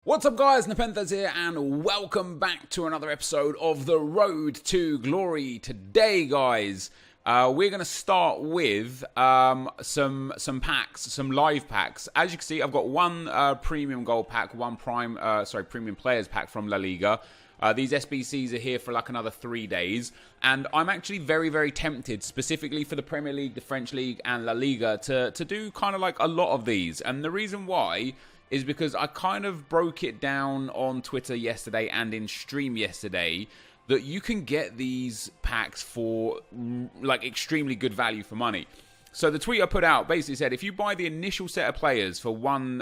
What's up guys, NepentheZ here and welcome back to another episode of The Road to Glory. Today guys, we're going to start with some packs, some live packs. As you can see, I've got one premium gold pack, one premium players pack from La Liga. These SBCs are here for like another 3 days. And I'm actually very, very tempted, specifically for the Premier League, the French League and La Liga, to do kind of like a lot of these. And the reason why is because I kind of broke it down on Twitter yesterday and in stream yesterday that you can get these packs for like extremely good value for money. So the tweet I put out basically said, if you buy the initial set of players for one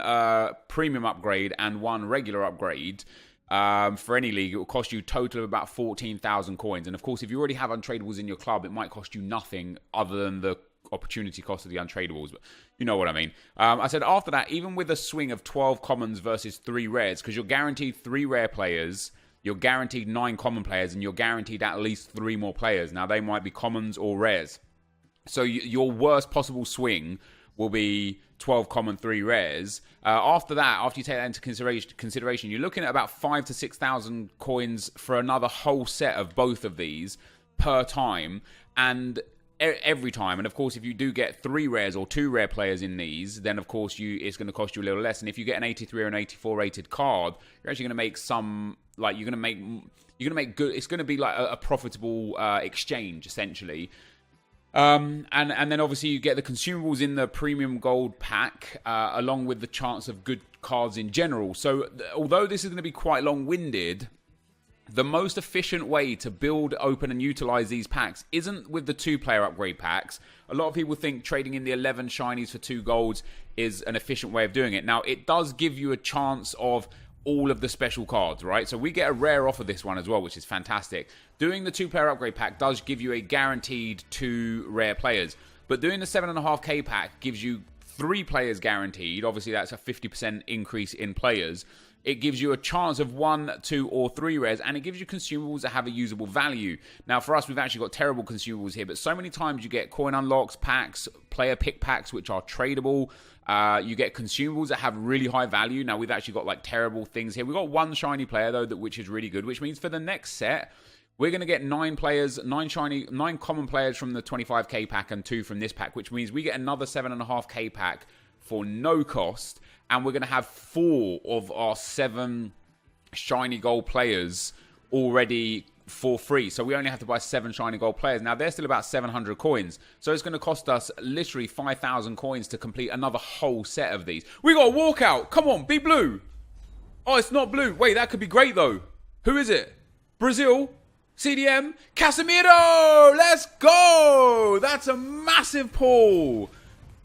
premium upgrade and one regular upgrade for any league, it will cost you a total of about 14,000 coins. And of course, if you already have untradables in your club, it might cost you nothing other than the opportunity cost of the untradables, but you know what I mean. I said after that, even with a swing of 12 commons versus 3 rares, because you're guaranteed 3 rare players, you're guaranteed 9 common players, and you're guaranteed at least 3 more players. Now they might be commons or rares, so your worst possible swing will be 12 common, 3 rares. After that, after you take that into consideration, you're looking at about 5,000 to 6,000 coins for another whole set of both of these per time, and every time. And of course, if you do get 3 rares or 2 rare players in these, then of course it's going to cost you a little less. And if you get an 83 or an 84 rated card, you're actually going to make some, like, you're going to make good. It's going to be like a profitable exchange essentially. And then obviously you get the consumables in the premium gold pack, along with the chance of good cards in general. So although this is going to be quite long-winded, the most efficient way to build, open, and utilize these packs isn't with the 2-player upgrade packs. A lot of people think trading in the 11 shinies for 2 golds is an efficient way of doing it. Now, it does give you a chance of all of the special cards, right? So we get a rare off of this one as well, which is fantastic. Doing the 2-player upgrade pack does give you a guaranteed 2 rare players. But doing the 7.5k pack gives you 3 players guaranteed. Obviously, that's a 50% increase in players. It gives you a chance of 1, 2, or 3 rares, and it gives you consumables that have a usable value. Now, for us, we've actually got terrible consumables here, but so many times you get coin unlocks, packs, player pick packs, which are tradable. You get consumables that have really high value. Now, we've actually got like terrible things here. We've got 1 shiny player, though, which is really good, which means for the next set, we're going to get 9 players, 9 common players from the 25k pack and 2 from this pack, which means we get another 7.5k pack for no cost. And we're going to have 4 of our 7 shiny gold players already for free. So we only have to buy 7 shiny gold players. Now, they're still about 700 coins. So it's going to cost us literally 5,000 coins to complete another whole set of these. We got a walkout. Come on, be blue. Oh, it's not blue. Wait, that could be great, though. Who is it? Brazil? CDM? Casimiro! Let's go! That's a massive pull.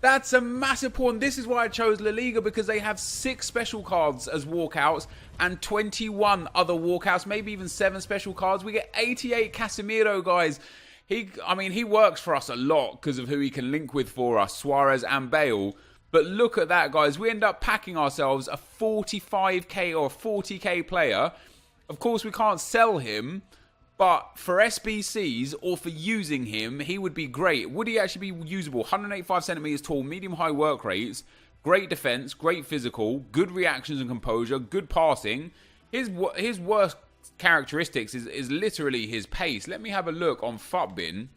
That's a massive pull, and this is why I chose La Liga, because they have 6 special cards as walkouts and 21 other walkouts, maybe even 7 special cards. We get 88 Casimiro, guys. He works for us a lot because of who he can link with for us, Suarez and Bale. But look at that, guys. We end up packing ourselves a 45k or 40k player. Of course, we can't sell him, but for SBCs or for using him, he would be great. Would he actually be usable? 185 centimeters tall, medium-high work rates, great defense, great physical, good reactions and composure, good passing. His worst characteristics is literally his pace. Let me have a look on FUTBin.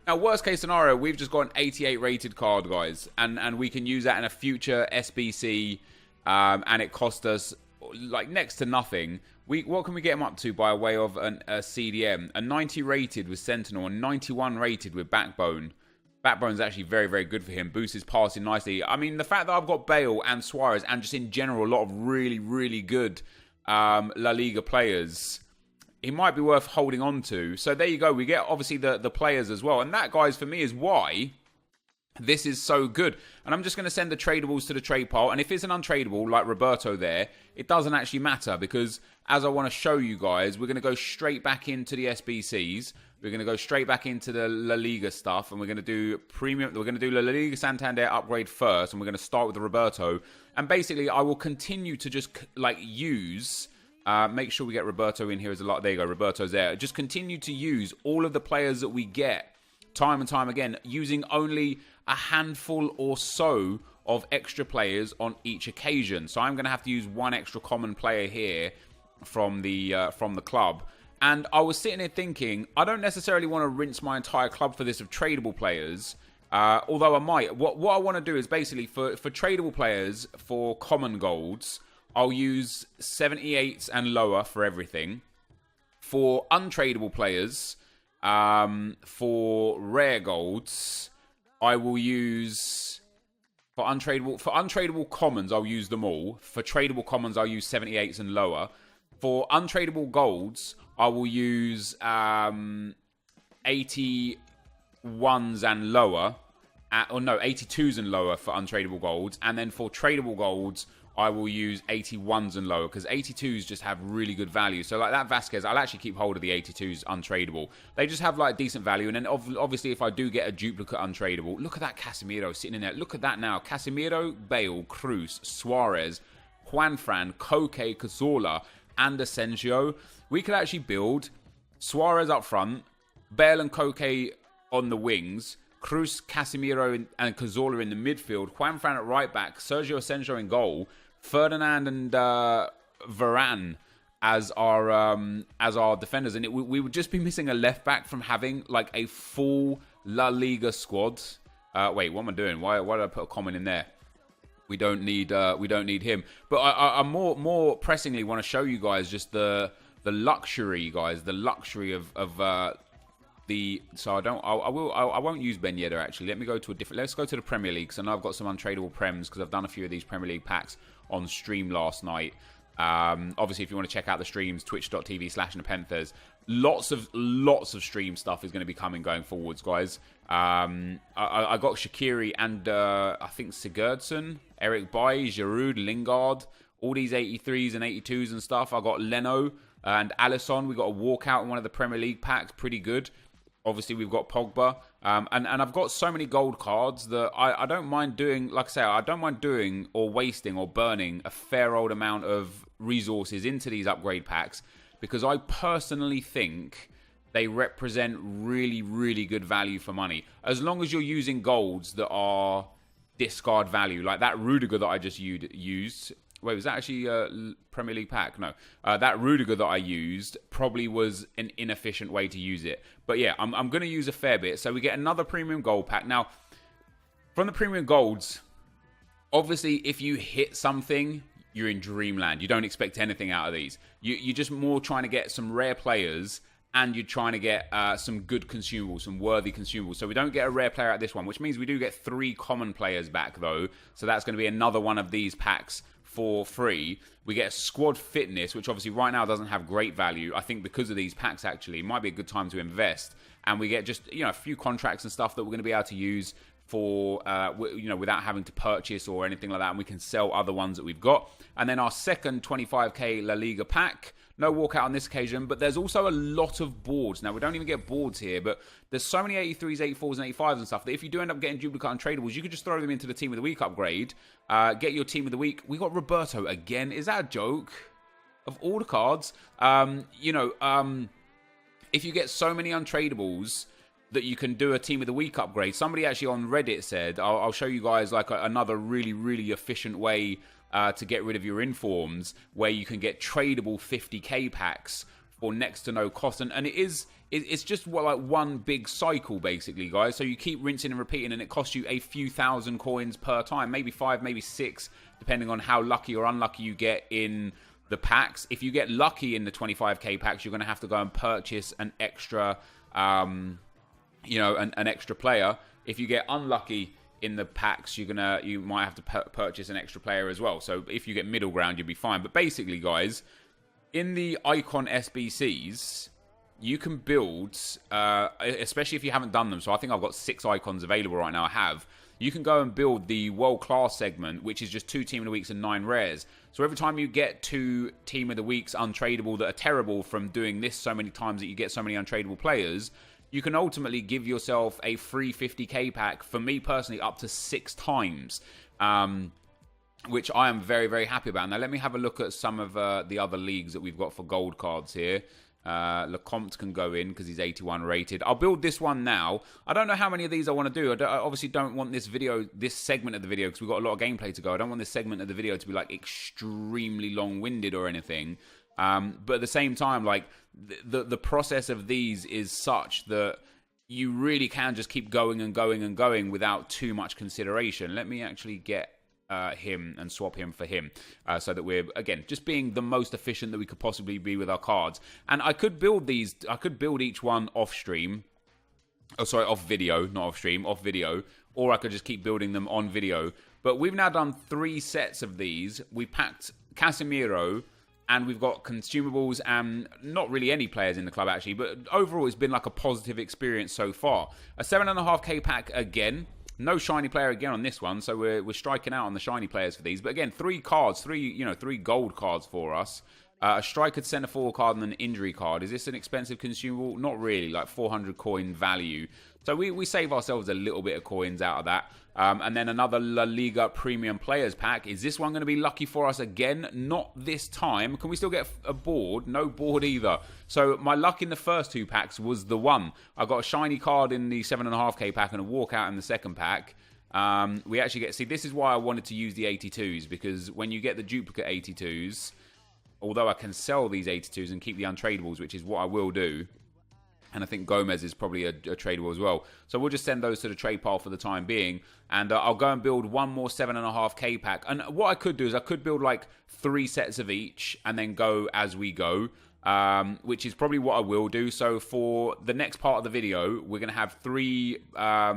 Now, worst case scenario, we've just got an 88 rated card, guys, and we can use that in a future SBC, and it cost us like next to nothing. What can we get him up to by way of a CDM? A 90 rated with Sentinel and 91 rated with Backbone. Backbone's actually very, very good for him. Boosts his passing nicely. I mean, the fact that I've got Bale and Suarez and just in general a lot of really, really good La Liga players, he might be worth holding on to. So there you go. We get obviously the players as well. And that, guys, for me is why this is so good. And I'm just going to send the tradables to the trade pile. And if it's an untradable, like Roberto there, it doesn't actually matter, because as I want to show you guys, we're going to go straight back into the SBCs. We're going to go straight back into the La Liga stuff, and we're going to do premium. We're going to do La Liga Santander upgrade first, and we're going to start with the Roberto. And basically, I will continue to just like use. Make sure we get Roberto in here as a lot. There you go, Roberto's there. Just continue to use all of the players that we get time and time again, using only a handful or so of extra players on each occasion. So I'm going to have to use one extra common player here from the club. And I was sitting here thinking, I don't necessarily want to rinse my entire club for this of tradable players, although I might. What I want to do is basically for tradable players, for common golds, I'll use 78s and lower for everything. For untradeable players, for rare golds, I will use... For untradeable commons, I'll use them all. For tradable commons, I'll use 78s and lower. For untradeable golds, I will use 81s and lower. 82s and lower for untradeable golds. And then for tradable golds, I will use 81s and lower, because 82s just have really good value. So like that Vasquez, I'll actually keep hold of the 82s untradeable. They just have like decent value. And then obviously if I do get a duplicate untradeable, look at that Casimiro sitting in there. Look at that now. Casimiro, Bale, Cruz, Suarez, Juanfran, Koke, Cazorla, and Asensio. We could actually build Suarez up front, Bale and Koke on the wings, Cruz, Casimiro, and Cazorla in the midfield, Juanfran at right back, Sergio Asensio in goal, Ferdinand and Varane as our defenders, and we would just be missing a left back from having like a full La Liga squad. Wait, what am I doing? Why did I put a comment in there? We don't need him. But I more pressingly want to show you guys just the luxury, guys, the luxury of the. So I won't use Ben Yedder actually. Let's go to the Premier League. So I know I've got some untradeable prems because I've done a few of these Premier League packs on stream last night. Obviously, if you want to check out the streams, twitch.tv/NepentheZ. Lots of stream stuff is going to be coming going forwards, guys. I got Shaqiri and I think Sigurdsson, Eric Bailly, Giroud, Lingard, all these 83s and 82s and stuff. I got Leno and Alisson. We got a walkout in one of the Premier League packs, pretty good. Obviously, we've got Pogba. And I've got so many gold cards that I don't mind doing, like I say, I don't mind doing or wasting or burning a fair old amount of resources into these upgrade packs, because I personally think they represent really, really good value for money. As long as you're using golds that are discard value, like that Rudiger that I just used. Wait, was that actually a Premier League pack? No. That Rudiger that I used probably was an inefficient way to use it. But yeah, I'm going to use a fair bit. So we get another premium gold pack. Now, from the premium golds, obviously, if you hit something, you're in dreamland. You don't expect anything out of these. You're just more trying to get some rare players, and you're trying to get some good consumables, some worthy consumables. So we don't get a rare player at this one, which means we do get 3 common players back, though. So that's going to be another one of these packs for free. We get a squad fitness, which obviously right now doesn't have great value. I think because of these packs, actually, it might be a good time to invest. And we get just, a few contracts and stuff that we're going to be able to use for, without having to purchase or anything like that. And we can sell other ones that we've got. And then our second 25k La Liga pack. No walkout on this occasion, but there's also a lot of boards. Now, we don't even get boards here, but there's so many 83s, 84s, and 85s and stuff that if you do end up getting duplicate untradables, you could just throw them into the Team of the Week upgrade, get your Team of the Week. We got Roberto again. Is that a joke? Of all the cards, if you get so many untradables that you can do a Team of the Week upgrade. Somebody actually on Reddit said, I'll show you guys like another really, really efficient way to get rid of your informs, where you can get tradable 50k packs for next to no cost, and it's just like one big cycle basically, guys. So you keep rinsing and repeating, and it costs you a few thousand coins per time, maybe 5, maybe 6, depending on how lucky or unlucky you get in the packs. If you get lucky in the 25k packs, you're going to have to go and purchase an extra, an extra player. If you get unlucky in the packs, you might have to purchase an extra player as well. So if you get middle ground, you'll be fine. But basically, guys, in the Icon SBCs, you can build, especially if you haven't done them. So I think I've got 6 icons available right now. I have. You can go and build the World Class segment, which is just 2 Team of the Weeks and 9 rares. So every time you get 2 Team of the Weeks untradeable that are terrible from doing this so many times that you get so many untradeable players, you can ultimately give yourself a free 50k pack, for me personally, up to 6 times, which I am very, very happy about. Now, let me have a look at some of the other leagues that we've got for gold cards here. Lecomte can go in because he's 81 rated. I'll build this one now. I don't know how many of these I want to do. I obviously don't want this segment of the video, because we've got a lot of gameplay to go. I don't want this segment of the video to be like extremely long-winded or anything. But at the same time, like the process of these is such that you really can just keep going and going and going without too much consideration. Let me actually get him and swap him for him, so that we're, again, just being the most efficient that we could possibly be with our cards. And I could build these, I could build each one off stream. Oh, sorry, off video, not off stream, off video. Or I could just keep building them on video. But we've now done 3 sets of these. We packed Casimiro, and we've got consumables and not really any players in the club, actually. But overall, it's been like a positive experience so far. A 7.5k pack again. No shiny player again on this one, so we're striking out on the shiny players for these. But again, 3 cards, 3 gold cards for us. A striker centre forward card and an injury card. Is this an expensive consumable? Not really, like 400 coin value. So we save ourselves a little bit of coins out of that. And then another La Liga Premium Players Pack. Is this one going to be lucky for us again? Not this time. Can we still get a board? No board either. So my luck in the first 2 packs was the one. I got a shiny card in the 7.5k pack and a walkout in the second pack. We actually get... See, this is why I wanted to use the 82s, because when you get the duplicate 82s, although I can sell these 82s and keep the untradables, which is what I will do, and I think Gomez is probably a tradable as well. So we'll just send those to the trade pile for the time being. And I'll go and build one more 7.5k pack. And what I could do is I could build like 3 sets of each and then go as we go, which is probably what I will do. So for the next part of the video, we're going to have 3 La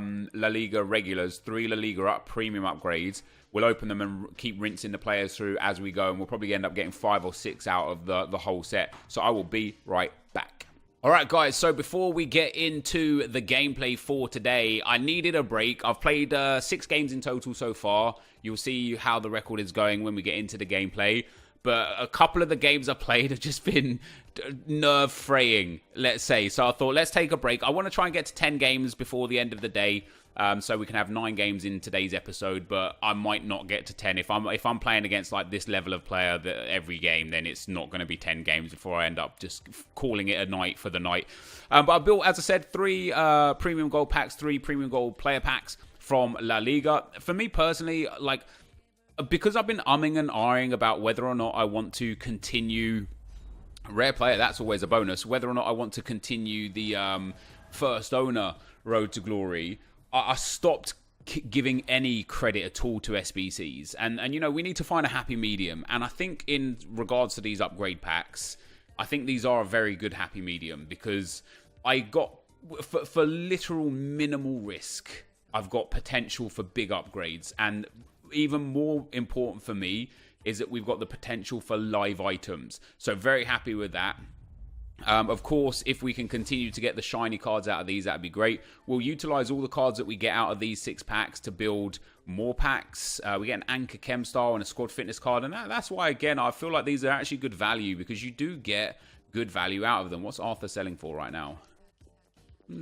Liga regulars, 3 La Liga Up premium upgrades. We'll open them and keep rinsing the players through as we go. And we'll probably end up getting 5 or 6 out of the whole set. So I will be right back. Alright guys, so before we get into the gameplay for today, I needed a break. I've played 6 games in total so far. You'll see how the record is going when we get into the gameplay. But a couple of the games I played have just been nerve-fraying, let's say. So I thought, let's take a break. I want to try and get to 10 games before the end of the day. So we can have 9 games in today's episode, but I might not get to 10. If I'm playing against like this level of player every game, then it's not going to be 10 games before I end up just calling it a night for the night. But I built, as I said, 3 premium gold packs, 3 premium gold player packs from La Liga. For me personally, like, because I've been umming and ahhing about whether or not I want to continue rare player, that's always a bonus, whether or not I want to continue the first owner road to glory, I stopped giving any credit at all to SBCs. And you know, we need to find a happy medium. And I think in regards to these upgrade packs, I think these are a very good happy medium, because I got, for literal minimal risk, I've got potential for big upgrades. And even more important for me is that we've got the potential for live items. So very happy with that. Of course, if we can continue to get the shiny cards out of these, that'd be great. We'll utilize all the cards that we get out of these 6 packs to build more packs. We get an Anchor Chem Style and a Squad Fitness card, and that's why, again, I feel like these are actually good value, because you do get good value out of them. What's Arthur selling for right now?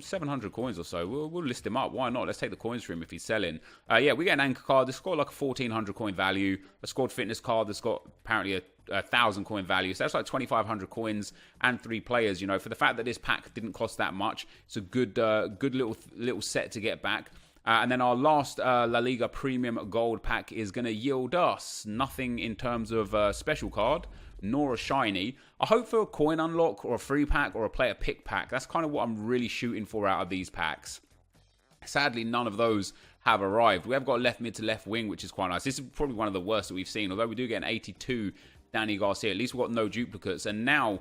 700 coins or so. We'll list him up. Why not? Let's take the coins for him if he's selling. Yeah, we get an Anchor card. This has got like a 1,400 coin value. A Squad Fitness card that's got apparently a 1,000 coin value. So that's like 2,500 coins and 3 players. You know, for the fact that this pack didn't cost that much, it's a good little set to get back. And then our last La Liga Premium Gold pack is going to yield us nothing in terms of special card, nor a shiny. I hope for a coin unlock or a free pack or a player pick pack. That's kind of what I'm really shooting for out of these packs. Sadly, none of those have arrived. We have got left mid to left wing, which is quite nice. This is probably one of the worst that we've seen, although we do get an 82 Danny Garcia. At least we've got no duplicates. And now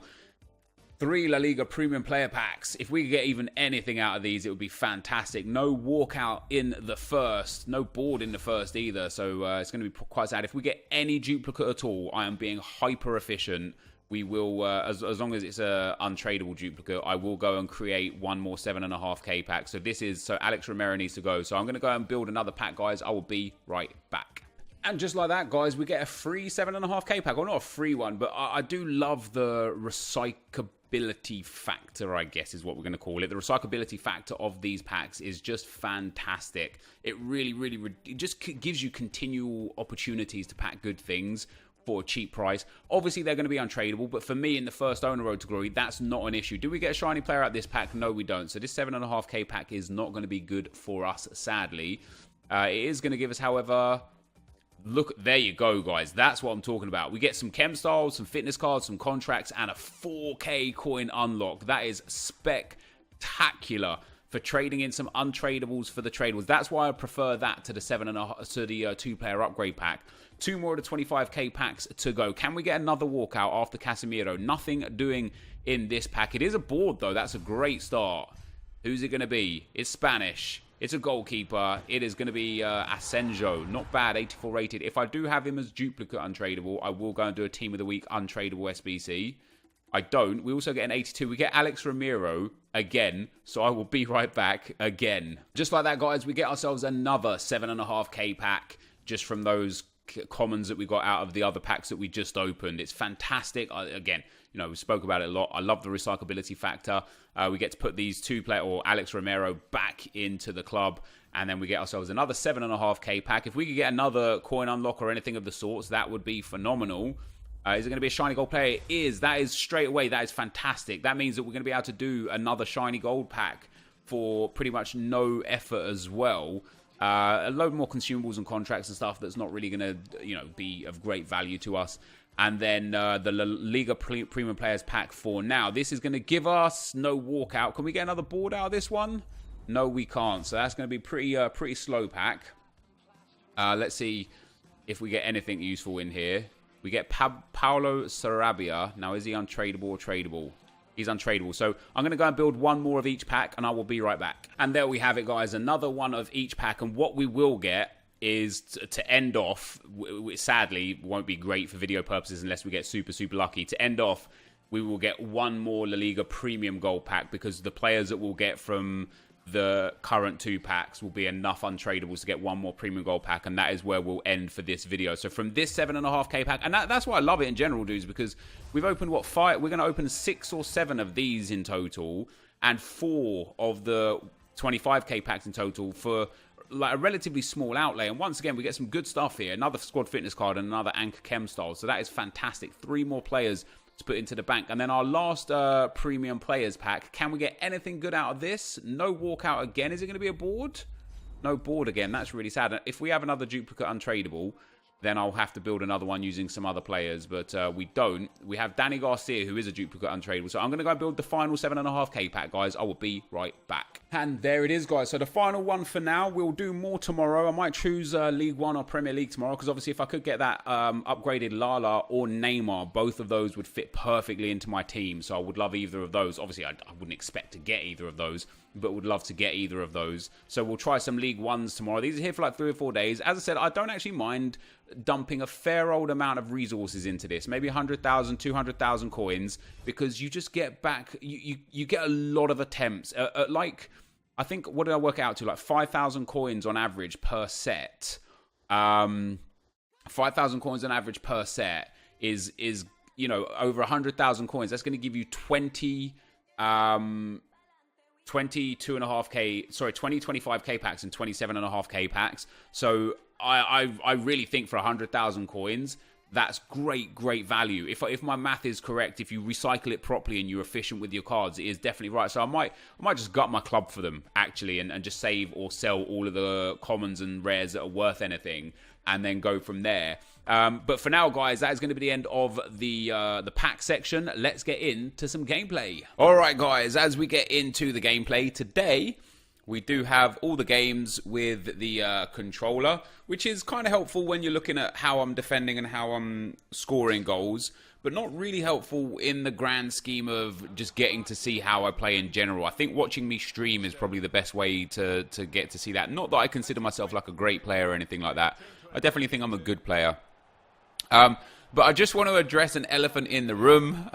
3 La Liga Premium Player Packs. If we could get even anything out of these, it would be fantastic. No walkout in the first. No board in the first either. So it's going to be quite sad. If we get any duplicate at all, I am being hyper efficient. We will, as long as it's a untradable duplicate, I will go and create one more 7.5k pack. So Alex Romero needs to go. So I'm going to go and build another pack, guys. I will be right back. And just like that, guys, we get a free 7.5k pack. Well, not a free one, but I do love the recyclability factor, I guess is what we're going to call it. The recyclability factor of these packs is just fantastic. It really, really, it just gives you continual opportunities to pack good things for a cheap price. Obviously, they're going to be untradeable, but for me, in the first owner Road to Glory, that's not an issue. Do we get a shiny player out of this pack? No, we don't. So this 7.5k pack is not going to be good for us, sadly. It is going to give us, however... Look, there you go, guys. That's what I'm talking about. We get some chem styles, some fitness cards, some contracts, and a 4k coin unlock. That is spectacular for trading in some untradables for the tradables. That's why I prefer that to the 2-player upgrade pack. 2 more of the 25k packs to go. Can we get another walkout after Casimiro? Nothing doing in this pack. It is a board, though. That's a great start. Who's it going to be? It's Spanish. It's a goalkeeper. It is going to be Asenjo. Not bad, 84 rated. If I do have him as duplicate untradeable, I will go and do a Team of the Week untradeable SBC. I don't. We also get an 82. We get Alex Ramiro again, so I will be right back again. Just like that, guys, we get ourselves another 7.5k pack just from those commons that we got out of the other packs that we just opened. It's fantastic. Again, you know, we spoke about it a lot. I love the recyclability factor. We get to put these 2-player or Alex Romero back into the club, and then we get ourselves another 7.5k pack. If we could get another coin unlock or anything of the sorts, that would be phenomenal. Is it going to be a shiny gold player? It is. That is straight away. That is fantastic. That means that we're going to be able to do another shiny gold pack for pretty much no effort as well. A load more consumables and contracts and stuff that's not really going to, you know, be of great value to us. And then the Liga Premium Players Pack for now. This is going to give us no walkout. Can we get another board out of this one? No, we can't. So that's going to be pretty slow pack. Let's see if we get anything useful in here. We get Paulo Sarabia. Now, is he untradeable or tradable? He's untradeable. So I'm going to go and build one more of each pack, and I will be right back. And there we have it, guys. Another one of each pack. And what we will get is to end off, sadly, won't be great for video purposes unless we get super lucky. To end off, we will get one more La Liga Premium Gold Pack because the players that we'll get from the current 2 packs will be enough untradables to get one more Premium Gold Pack, and that is where we'll end for this video. So from this 7.5k pack, and that's why I love it in general, dudes, because we've opened, what, 5? We're going to open 6 or 7 of these in total, and 4 of the 25k packs in total for like a relatively small outlay. And once again, we get some good stuff here. Another squad fitness card and another Anchor Chem style. So that is fantastic. 3 more players to put into the bank. And then our last premium players pack. Can we get anything good out of this? No walkout again. Is it going to be a board? No board again. That's really sad. If we have another duplicate untradeable, then I'll have to build another one using some other players. But we don't. We have Danny Garcia, who is a duplicate untradeable. So I'm going to go build the final 7.5k pack, guys. I will be right back. And there it is, guys. So the final one for now. We'll do more tomorrow. I might choose League One or Premier League tomorrow. Because obviously if I could get that upgraded Lala or Neymar, both of those would fit perfectly into my team. So I would love either of those. Obviously I wouldn't expect to get either of those, but would love to get either of those. So we'll try some League Ones tomorrow. These are here for like 3 or 4 days. As I said, I don't actually mind dumping a fair old amount of resources into this, maybe 100,000, 200,000 coins, because you just get back, you get a lot of attempts. Like, I think, what did I work out to? Like 5,000 coins on average per set. 5,000 coins on average per set is you know, over 100,000 coins. That's going to give you 20 25k packs and 27.5k packs. So I really think for 100,000 coins, that's great value. If my math is correct, if you recycle it properly and you're efficient with your cards, it is definitely right. So I might just gut my club for them, actually, and just save or sell all of the commons and rares that are worth anything, and then go from there. But for now, guys, that is going to be the end of the pack section. Let's get into some gameplay. All right, guys, as we get into the gameplay today, we do have all the games with the controller, which is kind of helpful when you're looking at how I'm defending and how I'm scoring goals, but not really helpful in the grand scheme of just getting to see how I play in general. I think watching me stream is probably the best way to get to see that. Not that I consider myself like a great player or anything like that. I definitely think I'm a good player. But I just want to address an elephant in the room,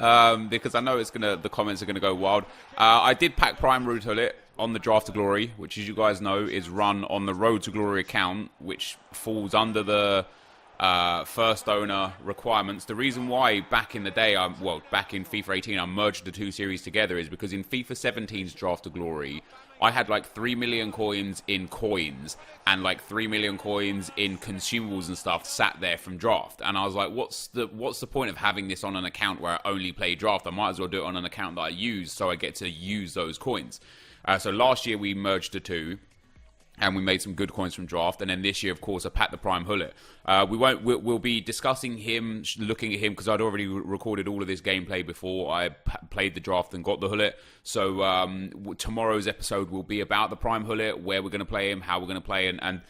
because I know the comments are gonna go wild. I did pack Prime Rutolite on the Draft to Glory, which, as you guys know, is run on the Road to Glory account, which falls under the first owner requirements. The reason why back in the day, back in FIFA 18, I merged the two series together is because in FIFA 17's Draft to Glory, I had like 3 million coins in coins and like 3 million coins in consumables and stuff sat there from draft. And I was like, what's the point of having this on an account where I only play draft? I might as well do it on an account that I use so I get to use those coins. So last year we merged the two, and we made some good coins from draft. And then this year, of course, I packed the Prime Hullet. We'll be discussing him, looking at him, because I'd already recorded all of this gameplay before I played the draft and got the Hullet. So tomorrow's episode will be about the Prime Hullet, where we're going to play him, how we're going to play, and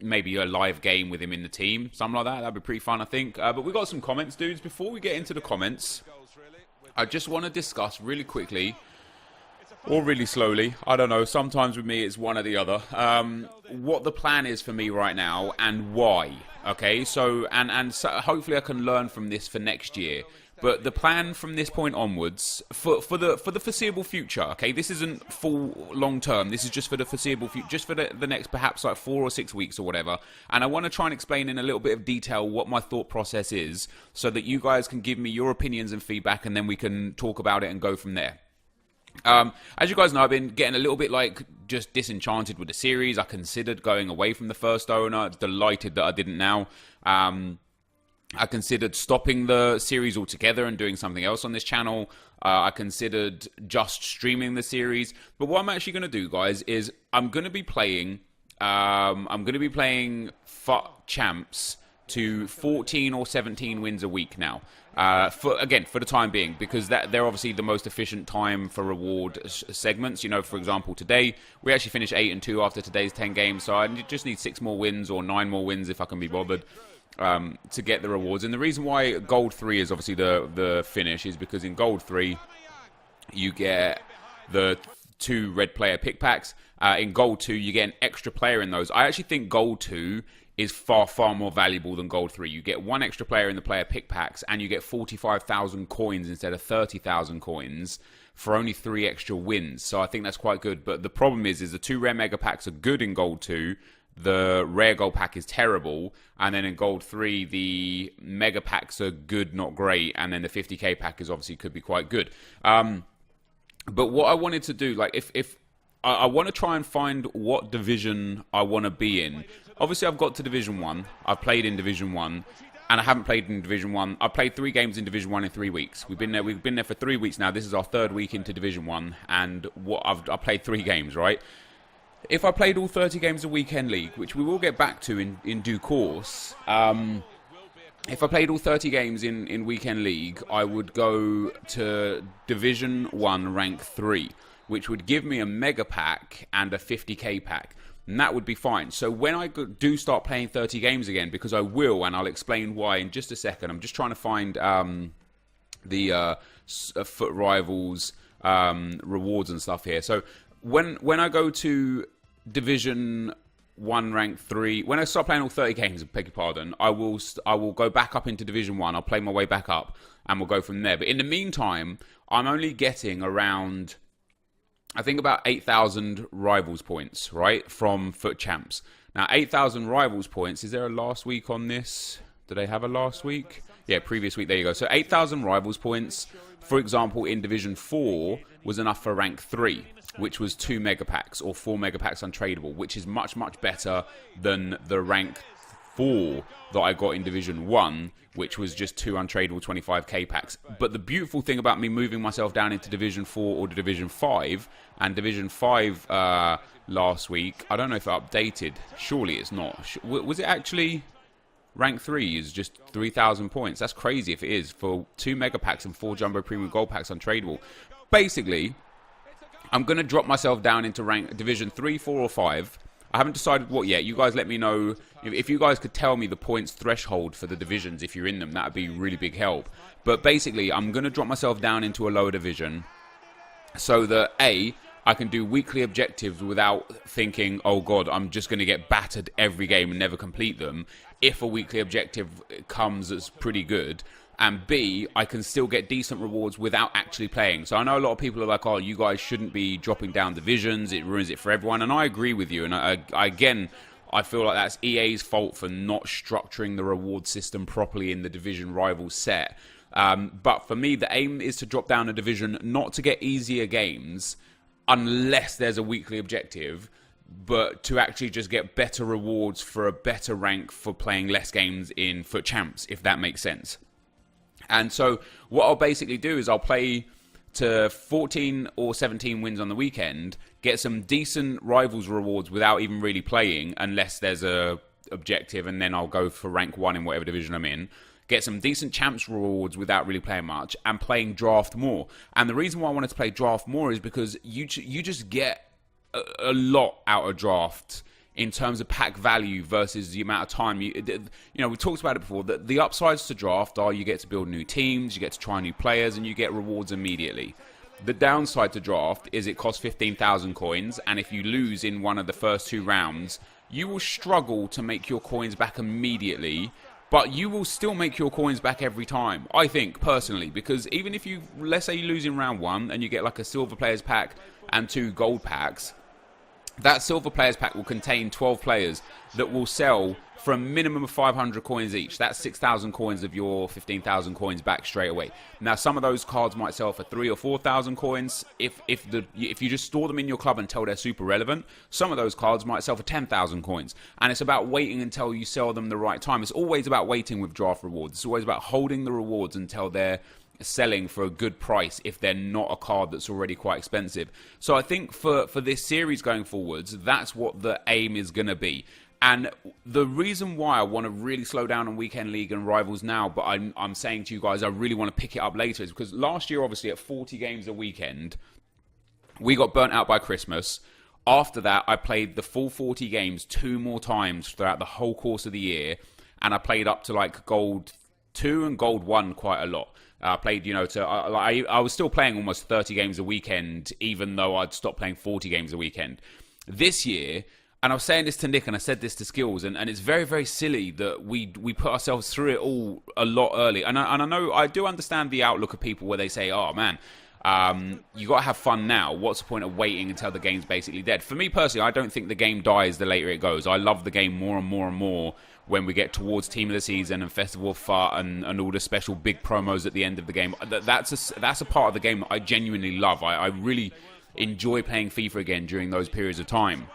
maybe a live game with him in the team, something like that. That'd be pretty fun, I think. But we got some comments, dudes. Before we get into the comments, I just want to discuss really quickly, or really slowly, I don't know, sometimes with me it's one or the other, what the plan is for me right now and why, okay? So, and so hopefully I can learn from this for next year, but the plan from this point onwards, for the foreseeable future, okay? This isn't full long term, this is just for the foreseeable future, just for the next perhaps like 4 or 6 weeks or whatever, and I want to try and explain in a little bit of detail what my thought process is, so that you guys can give me your opinions and feedback, and then we can talk about it and go from there. As you guys know, I've been getting a little bit like just disenchanted with the series. I considered going away from the first owner. Delighted that I didn't now. I considered stopping the series altogether and doing something else on this channel. I considered just streaming the series. But what I'm actually going to do, guys, is I'm going to be playing FUT Champs to 14 or 17 wins a week now. For the time being, because they're obviously the most efficient time for reward segments. You know, for example, today we actually finished 8-2 after today's 10 games, so I just need 6 more wins or 9 more wins if I can be bothered to get the rewards. And the reason why Gold 3 is obviously the finish is because in Gold 3 you get the 2 red player pick packs. In Gold 2 you get an extra player in those. I actually think Gold 2 is far, far more valuable than Gold 3. You get 1 extra player in the player pick packs, and you get 45,000 coins instead of 30,000 coins for only 3 extra wins. So I think that's quite good. But the problem is the 2 rare mega packs are good in Gold 2. The rare gold pack is terrible. And then in Gold 3, the mega packs are good, not great. And then the 50k pack is obviously could be quite good. But what I wanted to do, like, if I want to try and find what division I want to be in. Obviously, I've got to Division 1. I've played in Division 1. And I haven't played in Division 1. I've played 3 games in Division 1 in 3 weeks. We've been there for 3 weeks now. This is our 3rd week into Division 1. And I've played 3 games, right? If I played all 30 games of Weekend League, which we will get back to in due course, if I played all 30 games in Weekend League, I would go to Division 1 rank 3, which would give me a mega pack and a 50k pack. And that would be fine. So when I do start playing 30 games again, because I will, and I'll explain why in just a second. I'm just trying to find the FUT Rivals rewards and stuff here. So when I go to Division 1 rank 3, when I start playing all 30 games, beg your pardon, I will go back up into Division 1. I'll play my way back up, and we'll go from there. But in the meantime, I'm only getting around, I think, about 8,000 Rivals points, right, from FUT Champs. Now, 8,000 Rivals points, is there a last week on this? Did they have a last week? Yeah, previous week, there you go. So 8,000 Rivals points, for example, in Division 4 was enough for rank 3, which was 2 mega packs or 4 mega packs untradeable, which is much, much better than the rank 4 that I got in Division 1, which was just 2 untradeable 25k packs. But the beautiful thing about me moving myself down into Division 4 or Division 5, and Division 5 last week, I don't know if it updated. Surely it's not. Was it actually rank 3 is just 3,000 points? That's crazy if it is, for 2 mega packs and 4 jumbo premium gold packs untradeable. Basically, I'm going to drop myself down into rank Division 3, 4 or 5. I haven't decided what yet. You guys let me know. If you guys could tell me the points threshold for the divisions, if you're in them, that would be really big help. But basically, I'm going to drop myself down into a lower division so that, A, I can do weekly objectives without thinking, oh God, I'm just going to get battered every game and never complete them. If a weekly objective comes that's pretty good. And B, I can still get decent rewards without actually playing. So I know a lot of people are like, oh, you guys shouldn't be dropping down divisions. It ruins it for everyone. And I agree with you. And again, I feel like that's EA's fault for not structuring the reward system properly in the division rivals set. But for me, the aim is to drop down a division, not to get easier games, unless there's a weekly objective, but to actually just get better rewards for a better rank for playing less games in FUT Champs, if that makes sense. And so what I'll basically do is I'll play to 14 or 17 wins on the weekend, get some decent rivals rewards without even really playing, unless there's a objective, and then I'll go for rank 1 in whatever division I'm in. Get some decent champs rewards without really playing much, and playing draft more. And the reason why I wanted to play draft more is because you just get a lot out of draft in terms of pack value versus the amount of time you know, we talked about it before, that the upsides to draft are you get to build new teams, you get to try new players, and you get rewards immediately. The downside to draft is it costs 15,000 coins, and if you lose in one of the first 2 rounds, you will struggle to make your coins back immediately, but you will still make your coins back every time, I think, personally, because even if you, let's say you lose in round 1 and you get like a silver players pack and 2 gold packs, that silver players pack will contain 12 players that will sell for a minimum of 500 coins each. That's 6,000 coins of your 15,000 coins back straight away. Now, some of those cards might sell for 3,000 or 4,000 coins if you just store them in your club until they're super relevant. Some of those cards might sell for 10,000 coins. And it's about waiting until you sell them the right time. It's always about waiting with draft rewards. It's always about holding the rewards until they're selling for a good price if they're not a card that's already quite expensive. So I think for this series going forwards, that's what the aim is going to be. And the reason why I want to really slow down on Weekend League and Rivals now, but I'm saying to you guys I really want to pick it up later, is because last year, obviously, at 40 games a weekend, we got burnt out by Christmas. After that, I played the full 40 games 2 more times throughout the whole course of the year, and I played up to like Gold 2 and Gold 1 quite a lot. I played, you know, I was still playing almost 30 games a weekend, even though I'd stopped playing 40 games a weekend. This year, and I was saying this to Nick, and I said this to Skills, and it's very, very silly that we put ourselves through it all a lot early. And I know, I do understand the outlook of people where they say, oh, man, you got to have fun now. What's the point of waiting until the game's basically dead? For me, personally, I don't think the game dies the later it goes. I love the game more and more and more when we get towards Team of the Season and Festival of FUT and all the special big promos at the end of the game. That's a part of the game that I genuinely love. I really enjoy playing FIFA again during those periods of time.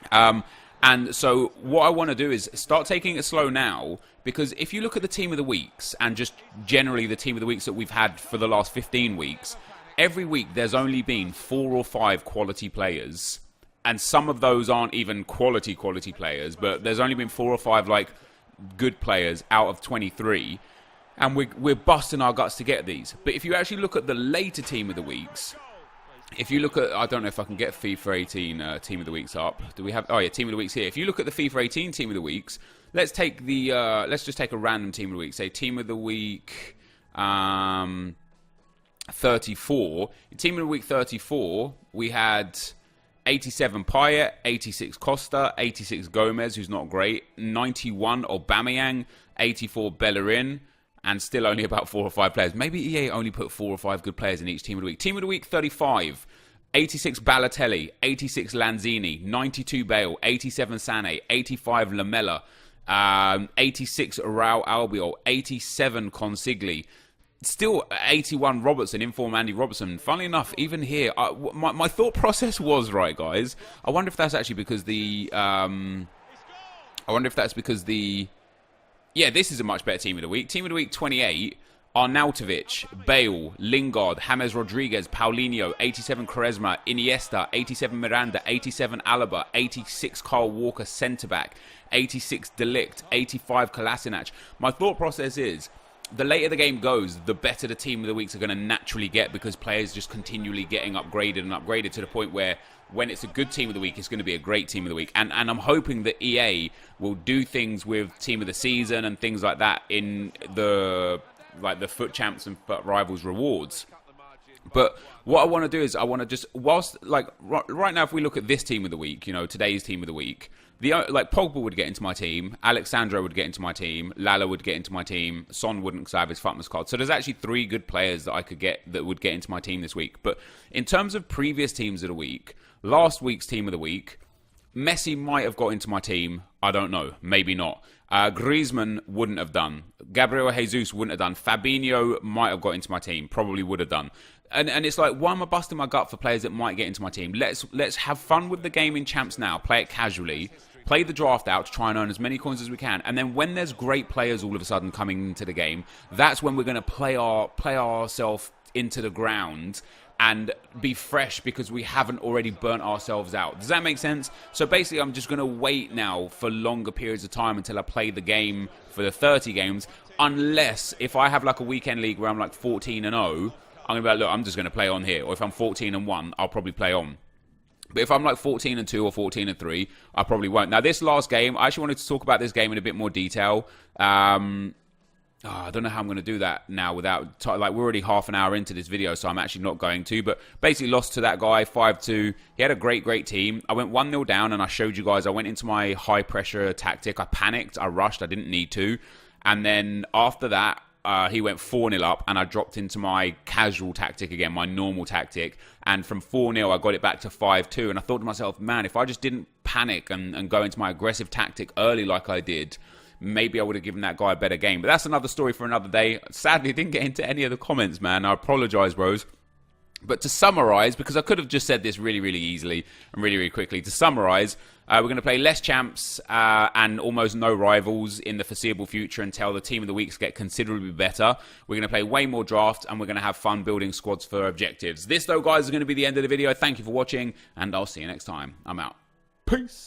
And so what I want to do is start taking it slow now, because if you look at the Team of the Weeks and just generally the Team of the Weeks that we've had for the last 15 weeks, every week there's only been 4 or 5 quality players, and some of those aren't even quality players, but there's only been 4 or 5 like good players out of 23, and we're busting our guts to get these. But if you actually look at the later Team of the Weeks, if you look at, I don't know if I can get FIFA 18 Team of the Weeks up. Do we have? Oh yeah, Team of the Weeks here. If you look at the FIFA 18 Team of the Weeks, let's take the let's just take a random Team of the Week. Say Team of the Week 34. In Team of the Week 34, we had 87 Payet, 86 Costa, 86 Gomez, who's not great, 91 Aubameyang, 84 Bellerin, and still only about 4 or 5 players. Maybe EA only put 4 or 5 good players in each Team of the Week. Team of the Week 35, 86 Balotelli, 86 Lanzini, 92 Bale, 87 Sané, 85 Lamela, 86 Raul Albiol, 87 Consigli, still 81 Robertson, inform Andy Robertson. Funnily enough, even here, my thought process was, right, guys, I wonder if that's actually because yeah, this is a much better Team of the Week. Team of the Week 28, Arnautovic, Bale, Lingard, James Rodriguez, Paulinho, 87 Quaresma, Iniesta, 87 Miranda, 87 Alaba, 86 Kyle Walker, centre-back, 86 Delict, 85 Kolasinac. My thought process is, the later the game goes, the better the Team of the Weeks are going to naturally get, because players just continually getting upgraded and upgraded to the point where when it's a good Team of the Week, it's going to be a great Team of the Week. And I'm hoping that EA will do things with Team of the Season and things like that in the FUT Champs and FUT Rivals rewards. But what I want to do is I want to just, whilst, like, right now, if we look at this Team of the Week, you know, today's Team of the Week, Pogba would get into my team, Alexandro would get into my team, Lala would get into my team, Son wouldn't because I have his Fatmas card. So there's actually 3 good players that I could get that would get into my team this week. But in terms of previous Teams of the Week, last week's Team of the Week, Messi might have got into my team. I don't know. Maybe not. Griezmann wouldn't have done. Gabriel Jesus wouldn't have done. Fabinho might have got into my team. Probably would have done. And it's like, why am I busting my gut for players that might get into my team? Let's have fun with the game in Champs now. Play it casually. Play the draft out to try and earn as many coins as we can. And then when there's great players all of a sudden coming into the game, that's when we're going to play ourselves into the ground and be fresh because we haven't already burnt ourselves out. Does that make sense? So basically, I'm just going to wait now for longer periods of time until I play the game for the 30 games. Unless, if I have like a weekend league where I'm like 14-0, I'm going to be like, look, I'm just going to play on here. Or if I'm 14-1, I'll probably play on. But if I'm like 14-2 or 14-3, I probably won't. Now, this last game, I actually wanted to talk about this game in a bit more detail. I don't know how I'm going to do that now without... we're already half an hour into this video, so I'm actually not going to. But basically lost to that guy, 5-2. He had a great team. I went 1-0 down, and I showed you guys. I went into my high-pressure tactic. I panicked. I rushed. I didn't need to. And then after that, he went 4-0 up, and I dropped into my casual tactic again, my normal tactic. And from 4-0, I got it back to 5-2. And I thought to myself, man, if I just didn't panic and go into my aggressive tactic early like I did, maybe I would have given that guy a better game. But that's another story for another day. Sadly, I didn't get into any of the comments, man. I apologize, bros. But to summarize, because I could have just said this really easily and really quickly. To summarize, we're going to play less champs and almost no rivals in the foreseeable future until the team of the weeks get considerably better. We're going to play way more drafts, and we're going to have fun building squads for objectives. This, though, guys, is going to be the end of the video. Thank you for watching, and I'll see you next time. I'm out. Peace.